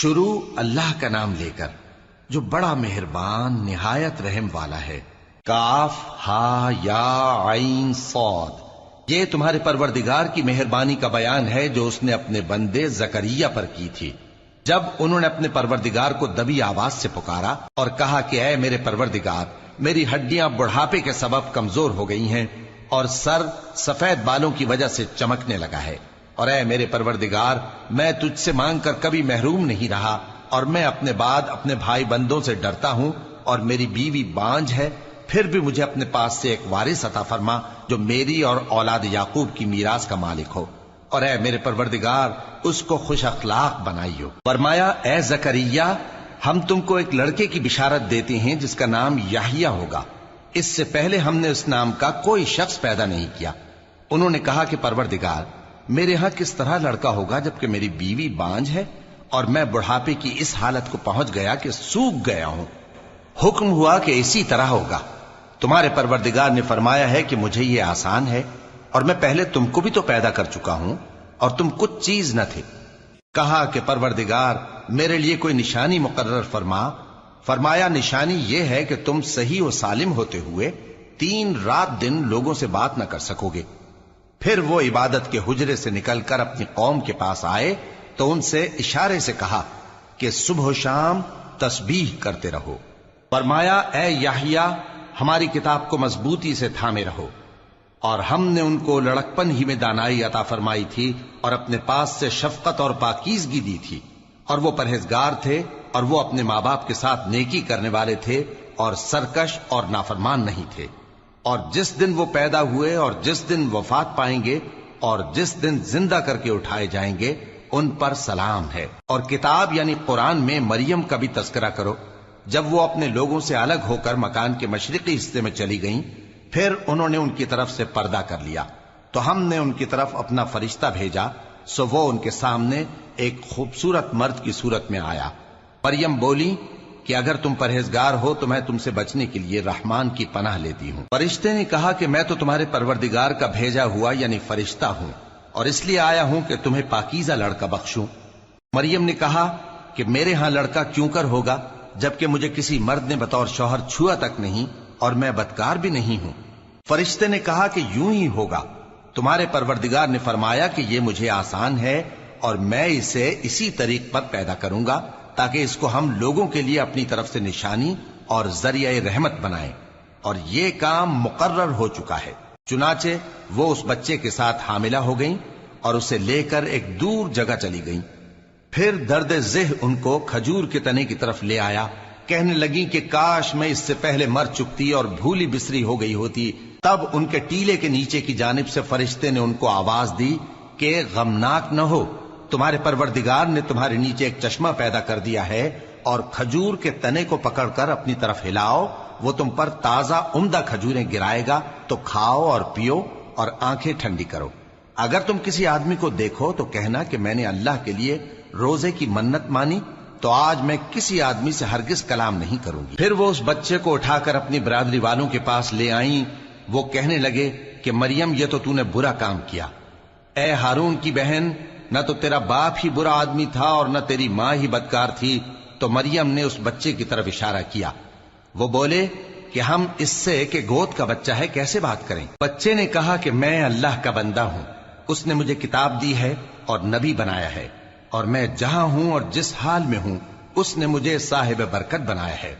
شروع اللہ کا نام لے کر جو بڑا مہربان نہایت رحم والا ہے۔ کاف ہا یا عین صاد، یہ تمہارے پروردگار کی مہربانی کا بیان ہے جو اس نے اپنے بندے زکریا پر کی تھی جب انہوں نے اپنے پروردگار کو دبی آواز سے پکارا اور کہا کہ اے میرے پروردگار، میری ہڈیاں بڑھاپے کے سبب کمزور ہو گئی ہیں اور سر سفید بالوں کی وجہ سے چمکنے لگا ہے، اور اے میرے پروردگار، میں تجھ سے مانگ کر کبھی محروم نہیں رہا، اور میں اپنے بعد اپنے بھائی بندوں سے ڈرتا ہوں، اور میری بیوی بانجھ ہے، پھر بھی مجھے اپنے پاس سے ایک وارث عطا فرما جو میری اور اولاد یعقوب کی میراث کا مالک ہو، اور اے میرے پروردگار اس کو خوش اخلاق بنائیو۔ فرمایا اے زکریا، ہم تم کو ایک لڑکے کی بشارت دیتے ہیں جس کا نام یحییٰ ہوگا، اس سے پہلے ہم نے اس نام کا کوئی شخص پیدا نہیں کیا۔ انہوں نے کہا کہ پروردگار، میرے ہاں کس طرح لڑکا ہوگا جبکہ میری بیوی بانجھ ہے اور میں بڑھاپے کی اس حالت کو پہنچ گیا کہ سوکھ گیا ہوں۔ حکم ہوا کہ اسی طرح ہوگا۔ تمہارے پروردگار نے فرمایا ہے کہ مجھے یہ آسان ہے، اور میں پہلے تم کو بھی تو پیدا کر چکا ہوں اور تم کچھ چیز نہ تھے۔ کہا کہ پروردگار میرے لیے کوئی نشانی مقرر فرما۔ فرمایا نشانی یہ ہے کہ تم صحیح و سالم ہوتے ہوئے 3 رات دن لوگوں سے بات نہ کر سکو گے۔ پھر وہ عبادت کے حجرے سے نکل کر اپنی قوم کے پاس آئے تو ان سے اشارے سے کہا کہ صبح و شام تسبیح کرتے رہو۔ فرمایا اے یحییٰ، ہماری کتاب کو مضبوطی سے تھامے رہو، اور ہم نے ان کو لڑکپن ہی میں دانائی عطا فرمائی تھی اور اپنے پاس سے شفقت اور پاکیزگی دی تھی، اور وہ پرہیزگار تھے اور وہ اپنے ماں باپ کے ساتھ نیکی کرنے والے تھے اور سرکش اور نافرمان نہیں تھے۔ اور جس دن وہ پیدا ہوئے اور جس دن وفات پائیں گے اور جس دن زندہ کر کے اٹھائے جائیں گے ان پر سلام ہے۔ اور کتاب یعنی قرآن میں مریم کا بھی تذکرہ کرو، جب وہ اپنے لوگوں سے الگ ہو کر مکان کے مشرقی حصے میں چلی گئیں، پھر انہوں نے ان کی طرف سے پردہ کر لیا تو ہم نے ان کی طرف اپنا فرشتہ بھیجا، سو وہ ان کے سامنے ایک خوبصورت مرد کی صورت میں آیا۔ مریم بولی کہ اگر تم پرہیزگار ہو تو میں تم سے بچنے کے لیے رحمان کی پناہ لیتی ہوں۔ فرشتے نے کہا کہ میں تو تمہارے پروردگار کا بھیجا ہوا یعنی فرشتہ ہوں، اور اس لیے آیا ہوں کہ تمہیں پاکیزہ لڑکا بخشوں۔ مریم نے کہا کہ میرے ہاں لڑکا کیوں کر ہوگا جبکہ مجھے کسی مرد نے بطور شوہر چھوا تک نہیں اور میں بدکار بھی نہیں ہوں۔ فرشتے نے کہا کہ یوں ہی ہوگا۔ تمہارے پروردگار نے فرمایا کہ یہ مجھے آسان ہے اور میں اسے اسی طریق پر پیدا کروں گا تاکہ اس کو ہم لوگوں کے لیے اپنی طرف سے نشانی اور ذریعہ رحمت بنائیں، اور یہ کام مقرر ہو چکا ہے۔ چنانچہ وہ اس بچے کے ساتھ حاملہ ہو گئیں اور اسے لے کر ایک دور جگہ چلی گئیں۔ پھر درد ذہ ان کو کھجور کے تنے کی طرف لے آیا، کہنے لگیں کہ کاش میں اس سے پہلے مر چکتی اور بھولی بسری ہو گئی ہوتی۔ تب ان کے ٹیلے کے نیچے کی جانب سے فرشتے نے ان کو آواز دی کہ غمناک نہ ہو، تمہارے پروردگار نے تمہارے نیچے ایک چشمہ پیدا کر دیا ہے، اور کھجور کے تنے کو پکڑ کر اپنی طرف ہلاؤ، وہ تم پر تازہ عمدہ کھجوریں گرائے گا، تو کھاؤ اور پیو اور آنکھیں ٹھنڈی کرو۔ اگر تم کسی آدمی کو دیکھو تو کہنا کہ میں نے اللہ کے لیے روزے کی منت مانی، تو آج میں کسی آدمی سے ہرگز کلام نہیں کروں گی۔ پھر وہ اس بچے کو اٹھا کر اپنی برادری والوں کے پاس لے آئیں۔ وہ کہنے لگے کہ مریم یہ تو نے برا کام کیا۔ اے ہارون کی بہن، نہ تو تیرا باپ ہی برا آدمی تھا اور نہ تیری ماں ہی بدکار تھی۔ تو مریم نے اس بچے کی طرف اشارہ کیا۔ وہ بولے کہ ہم اس سے کہ گود کا بچہ ہے کیسے بات کریں؟ بچے نے کہا کہ میں اللہ کا بندہ ہوں، اس نے مجھے کتاب دی ہے اور نبی بنایا ہے، اور میں جہاں ہوں اور جس حال میں ہوں اس نے مجھے صاحب برکت بنایا ہے،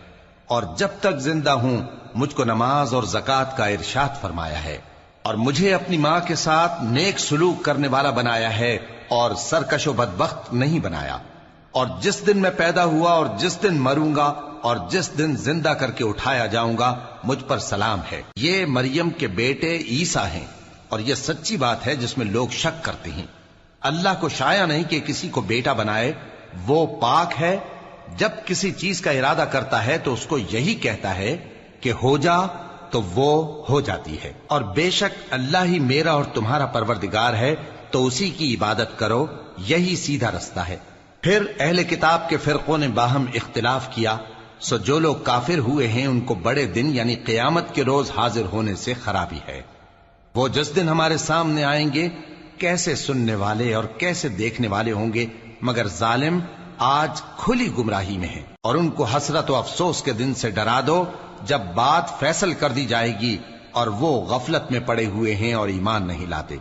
اور جب تک زندہ ہوں مجھ کو نماز اور زکوٰۃ کا ارشاد فرمایا ہے، اور مجھے اپنی ماں کے ساتھ نیک سلوک کرنے والا بنایا ہے اور سرکش و بدبخت نہیں بنایا، اور جس دن میں پیدا ہوا اور جس دن مروں گا اور جس دن زندہ کر کے اٹھایا جاؤں گا مجھ پر سلام ہے۔ یہ مریم کے بیٹے عیسیٰ ہیں، اور یہ سچی بات ہے جس میں لوگ شک کرتے ہیں۔ اللہ کو شایع نہیں کہ کسی کو بیٹا بنائے، وہ پاک ہے، جب کسی چیز کا ارادہ کرتا ہے تو اس کو یہی کہتا ہے کہ ہو جا تو وہ ہو جاتی ہے، اور بے شک اللہ ہی میرا اور تمہارا پروردگار ہے، تو اسی کی عبادت کرو، یہی سیدھا رستہ ہے۔ پھر اہل کتاب کے فرقوں نے باہم اختلاف کیا، سو جو لوگ کافر ہوئے ہیں ان کو بڑے دن یعنی قیامت کے روز حاضر ہونے سے خرابی ہے۔ وہ جس دن ہمارے سامنے آئیں گے کیسے سننے والے اور کیسے دیکھنے والے ہوں گے، مگر ظالم آج کھلی گمراہی میں ہیں، اور ان کو حسرت و افسوس کے دن سے ڈرا دو جب بات فیصل کر دی جائے گی اور وہ غفلت میں پڑے ہوئے ہیں اور ایمان نہیں لاتے۔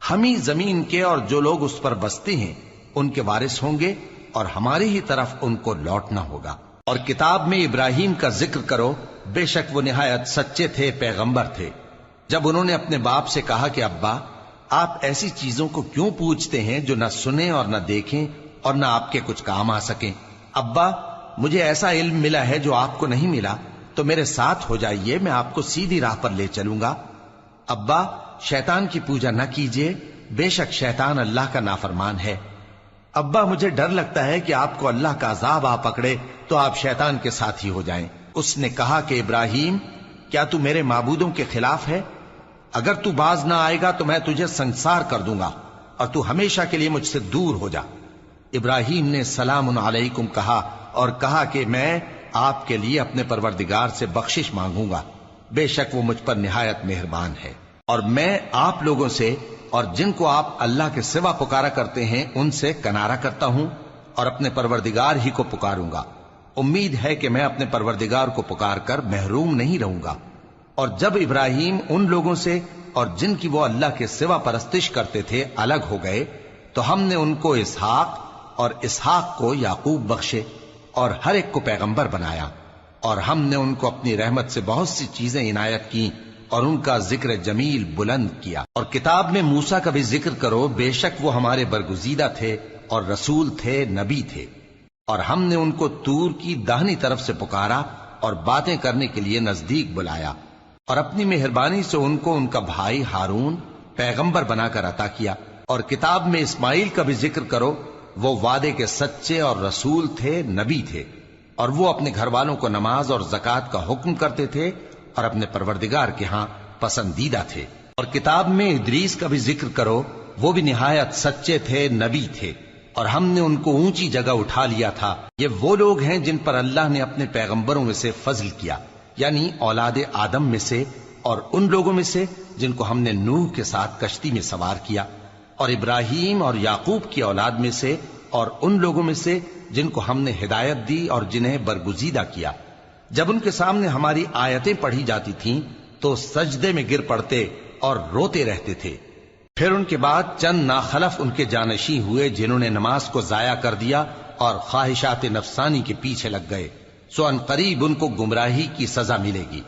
ہم ہی زمین کے اور جو لوگ اس پر بستے ہیں ان کے وارث ہوں گے، اور ہماری ہی طرف ان کو لوٹنا ہوگا۔ اور کتاب میں ابراہیم کا ذکر کرو، بے شک وہ نہایت سچے تھے، پیغمبر تھے۔ جب انہوں نے اپنے باپ سے کہا کہ ابا، آپ ایسی چیزوں کو کیوں پوچھتے ہیں جو نہ سنیں اور نہ دیکھیں اور نہ آپ کے کچھ کام آ سکیں؟ ابا، مجھے ایسا علم ملا ہے جو آپ کو نہیں ملا، تو میرے ساتھ ہو جائیے، میں آپ کو سیدھی راہ پر لے چلوں گا۔ ابا، شیطان کی پوجا نہ کیجیے، بے شک شیطان اللہ کا نافرمان ہے۔ ابا، مجھے ڈر لگتا ہے کہ آپ کو اللہ کا عذاب آ پکڑے تو آپ شیطان کے ساتھی ہو جائیں۔ اس نے کہا کہ ابراہیم، کیا تو میرے معبودوں کے خلاف ہے؟ اگر تو باز نہ آئے گا تو میں تجھے سنسار کر دوں گا اور تو ہمیشہ کے لیے مجھ سے دور ہو جا۔ ابراہیم نے سلام علیکم کہا اور کہا کہ میں آپ کے لیے اپنے پروردگار سے بخشش مانگوں گا، بے شک وہ مجھ پر نہایت مہربان ہے۔ اور میں آپ لوگوں سے اور جن کو آپ اللہ کے سوا پکارا کرتے ہیں ان سے کنارہ کرتا ہوں اور اپنے پروردگار ہی کو پکاروں گا۔ امید ہے کہ میں اپنے پروردگار کو پکار کر محروم نہیں رہوں گا۔ اور جب ابراہیم ان لوگوں سے اور جن کی وہ اللہ کے سوا پرستش کرتے تھے الگ ہو گئے تو ہم نے ان کو اسحاق اور اسحاق کو یعقوب بخشے اور ہر ایک کو پیغمبر بنایا، اور ہم نے ان کو اپنی رحمت سے بہت سی چیزیں عنایت کی اور ان کا ذکر جمیل بلند کیا۔ اور کتاب میں موسیٰ کا بھی ذکر کرو، بے شک وہ ہمارے برگزیدہ تھے اور رسول تھے، نبی تھے، اور ہم نے ان کو طور کی داہنی طرف سے پکارا اور باتیں کرنے کے لیے نزدیک بلایا، اور اپنی مہربانی سے ان کو ان کا بھائی ہارون پیغمبر بنا کر عطا کیا۔ اور کتاب میں اسماعیل کا بھی ذکر کرو، وہ وعدے کے سچے اور رسول تھے، نبی تھے، اور وہ اپنے گھر والوں کو نماز اور زکوٰۃ کا حکم کرتے تھے اور اپنے پروردگار کے ہاں پسندیدہ تھے۔ اور کتاب میں ادریس کا بھی ذکر کرو، وہ بھی نہایت سچے تھے، نبی تھے، اور ہم نے ان کو اونچی جگہ اٹھا لیا تھا۔ یہ وہ لوگ ہیں جن پر اللہ نے اپنے پیغمبروں میں سے فضل کیا، یعنی اولاد آدم میں سے، اور ان لوگوں میں سے جن کو ہم نے نوح کے ساتھ کشتی میں سوار کیا، اور ابراہیم اور یعقوب کی اولاد میں سے، اور ان لوگوں میں سے جن کو ہم نے ہدایت دی اور جنہیں برگزیدہ کیا۔ جب ان کے سامنے ہماری آیتیں پڑھی جاتی تھیں تو سجدے میں گر پڑتے اور روتے رہتے تھے۔ پھر ان کے بعد چند ناخلف ان کے جانشیں ہوئے جنہوں نے نماز کو ضائع کر دیا اور خواہشات نفسانی کے پیچھے لگ گئے، سو ان قریب ان کو گمراہی کی سزا ملے گی۔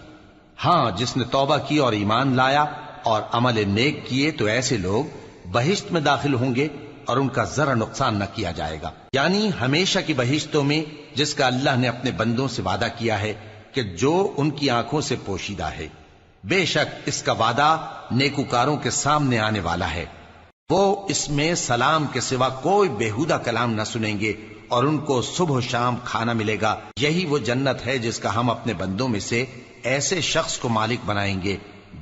ہاں، جس نے توبہ کی اور ایمان لایا اور عمل نیک کیے تو ایسے لوگ بہشت میں داخل ہوں گے اور ان کا ذرا نقصان نہ کیا جائے گا، یعنی ہمیشہ کی بہشتوں میں جس کا اللہ نے اپنے بندوں سے وعدہ کیا ہے کہ جو ان کی آنکھوں سے پوشیدہ ہے۔ بے شک اس کا وعدہ نیکوکاروں کے سامنے آنے والا ہے، وہ اس میں سلام کے سوا کوئی بیہودہ کلام نہ سنیں گے اور ان کو صبح و شام کھانا ملے گا۔ یہی وہ جنت ہے جس کا ہم اپنے بندوں میں سے ایسے شخص کو مالک بنائیں گے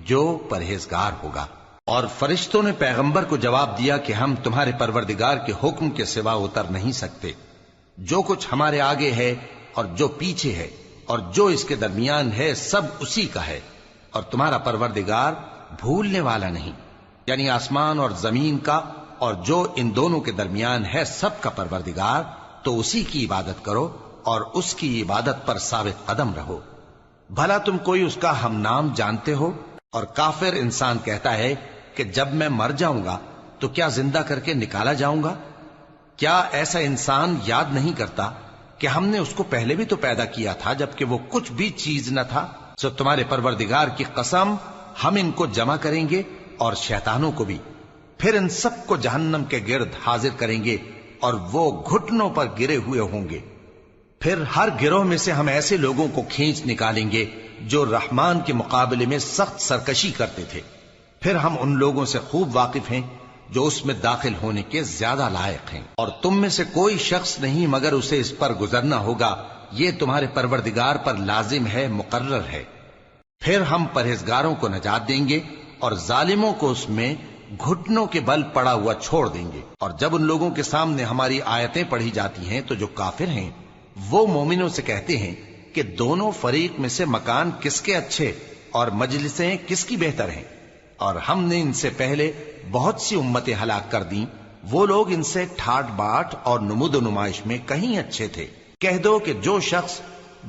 جو پرہیزگار ہوگا۔ اور فرشتوں نے پیغمبر کو جواب دیا کہ ہم تمہارے پروردگار کے حکم کے سوا اتر نہیں سکتے، جو کچھ ہمارے آگے ہے اور جو پیچھے ہے اور جو اس کے درمیان ہے سب اسی کا ہے، اور تمہارا پروردگار بھولنے والا نہیں، یعنی آسمان اور زمین کا اور جو ان دونوں کے درمیان ہے سب کا پروردگار، تو اسی کی عبادت کرو اور اس کی عبادت پر ثابت قدم رہو۔ بھلا تم کوئی اس کا ہم نام جانتے ہو؟ اور کافر انسان کہتا ہے کہ جب میں مر جاؤں گا تو کیا زندہ کر کے نکالا جاؤں گا؟ کیا ایسا انسان یاد نہیں کرتا کہ ہم نے اس کو پہلے بھی تو پیدا کیا تھا جبکہ وہ کچھ بھی چیز نہ تھا؟ سو تمہارے پروردگار کی قسم، ہم ان کو جمع کریں گے اور شیطانوں کو بھی، پھر ان سب کو جہنم کے گرد حاضر کریں گے اور وہ گھٹنوں پر گرے ہوئے ہوں گے۔ پھر ہر گروہ میں سے ہم ایسے لوگوں کو کھینچ نکالیں گے جو رحمان کے مقابلے میں سخت سرکشی کرتے تھے، پھر ہم ان لوگوں سے خوب واقف ہیں جو اس میں داخل ہونے کے زیادہ لائق ہیں، اور تم میں سے کوئی شخص نہیں مگر اسے اس پر گزرنا ہوگا، یہ تمہارے پروردگار پر لازم ہے، مقرر ہے۔ پھر ہم پرہیزگاروں کو نجات دیں گے اور ظالموں کو اس میں گھٹنوں کے بل پڑا ہوا چھوڑ دیں گے۔ اور جب ان لوگوں کے سامنے ہماری آیتیں پڑھی جاتی ہیں تو جو کافر ہیں وہ مومنوں سے کہتے ہیں کہ دونوں فریق میں سے مکان کس کے اچھے اور مجلسیں کس کی بہتر ہیں، اور ہم نے ان سے پہلے بہت سی امتیں ہلاک کر دیں وہ لوگ ان سے ٹھاٹ باٹ اور نمود و نمائش میں کہیں اچھے تھے۔ کہہ دو کہ جو شخص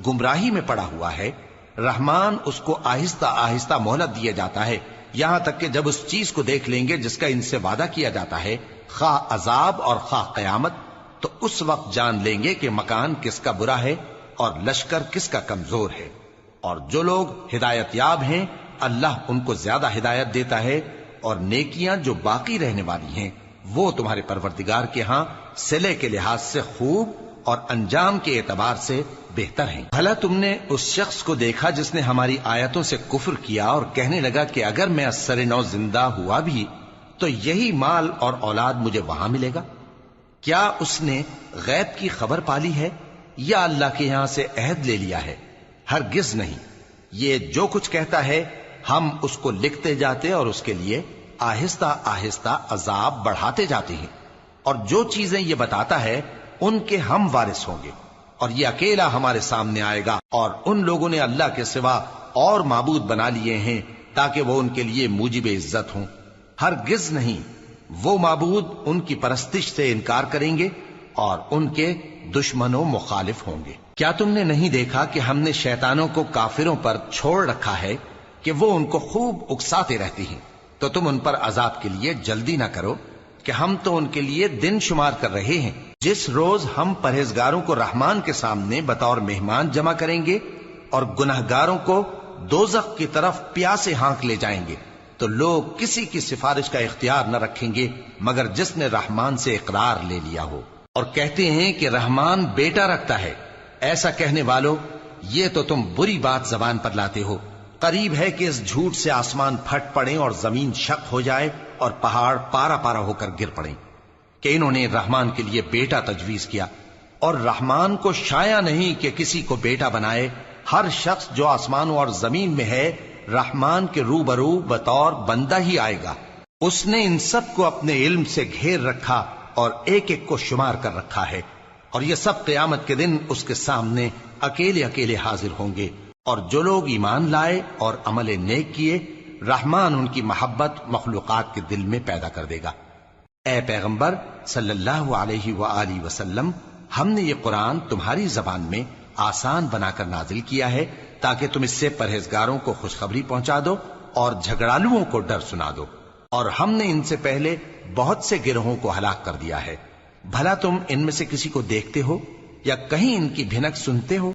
گمراہی میں پڑا ہوا ہے، رحمان اس کو آہستہ آہستہ مہلت دیا جاتا ہے، یہاں تک کہ جب اس چیز کو دیکھ لیں گے جس کا ان سے وعدہ کیا جاتا ہے، خواہ عذاب اور خواہ قیامت، تو اس وقت جان لیں گے کہ مکان کس کا برا ہے اور لشکر کس کا کمزور ہے۔ اور جو لوگ ہدایت یاب ہیں اللہ ان کو زیادہ ہدایت دیتا ہے، اور نیکیاں جو باقی رہنے والی ہیں وہ تمہارے پروردگار کے ہاں صلے کے لحاظ سے خوب اور انجام کے اعتبار سے بہتر ہیں۔ بھلا تم نے اس شخص کو دیکھا جس نے ہماری آیتوں سے کفر کیا اور کہنے لگا کہ اگر میں اثر نو زندہ ہوا بھی تو یہی مال اور اولاد مجھے وہاں ملے گا؟ کیا اس نے غیب کی خبر پالی ہے یا اللہ کے یہاں سے عہد لے لیا ہے؟ ہرگز نہیں، یہ جو کچھ کہتا ہے ہم اس کو لکھتے جاتے اور اس کے لیے آہستہ آہستہ عذاب بڑھاتے جاتے ہیں، اور جو چیزیں یہ بتاتا ہے ان کے ہم وارث ہوں گے، اور یہ اکیلا ہمارے سامنے آئے گا، اور ان لوگوں نے اللہ کے سوا اور معبود بنا لیے ہیں تاکہ وہ ان کے لیے موجب عزت ہوں۔ ہرگز نہیں، وہ معبود ان کی پرستش سے انکار کریں گے اور ان کے دشمن و مخالف ہوں گے۔ کیا تم نے نہیں دیکھا کہ ہم نے شیطانوں کو کافروں پر چھوڑ رکھا ہے کہ وہ ان کو خوب اکساتے رہتی ہیں؟ تو تم ان پر عذاب کے لیے جلدی نہ کرو کہ ہم تو ان کے لیے دن شمار کر رہے ہیں۔ جس روز ہم پرہیزگاروں کو رحمان کے سامنے بطور مہمان جمع کریں گے اور گنہگاروں کو دوزخ کی طرف پیاسے ہانک لے جائیں گے، تو لوگ کسی کی سفارش کا اختیار نہ رکھیں گے مگر جس نے رحمان سے اقرار لے لیا ہو، اور کہتے ہیں کہ رحمان بیٹا رکھتا ہے۔ ایسا کہنے والوں، یہ تو تم بری بات زبان پر لاتے ہو۔ قریب ہے کہ اس جھوٹ سے آسمان پھٹ پڑیں اور زمین شق ہو جائے اور پہاڑ پارا پارا ہو کر گر پڑیں کہ انہوں نے رحمان کے لیے بیٹا تجویز کیا، اور رحمان کو شایع نہیں کہ کسی کو بیٹا بنائے۔ ہر شخص جو آسمانوں اور زمین میں ہے رحمان کے روبرو بطور بندہ ہی آئے گا۔ اس نے ان سب کو اپنے علم سے گھیر رکھا اور ایک ایک کو شمار کر رکھا ہے، اور یہ سب قیامت کے دن اس کے سامنے اکیلے اکیلے حاضر ہوں گے۔ اور جو لوگ ایمان لائے اور عمل نیک کیے، رحمان ان کی محبت مخلوقات کے دل میں پیدا کر دے گا۔ اے پیغمبر صلی اللہ علیہ وآلہ وسلم، ہم نے یہ قرآن تمہاری زبان میں آسان بنا کر نازل کیا ہے تاکہ تم اس سے پرہیزگاروں کو خوشخبری پہنچا دو اور جھگڑالوؤں کو ڈر سنا دو، اور ہم نے ان سے پہلے بہت سے گروہوں کو ہلاک کر دیا ہے۔ بھلا تم ان میں سے کسی کو دیکھتے ہو یا کہیں ان کی بھنک سنتے ہو؟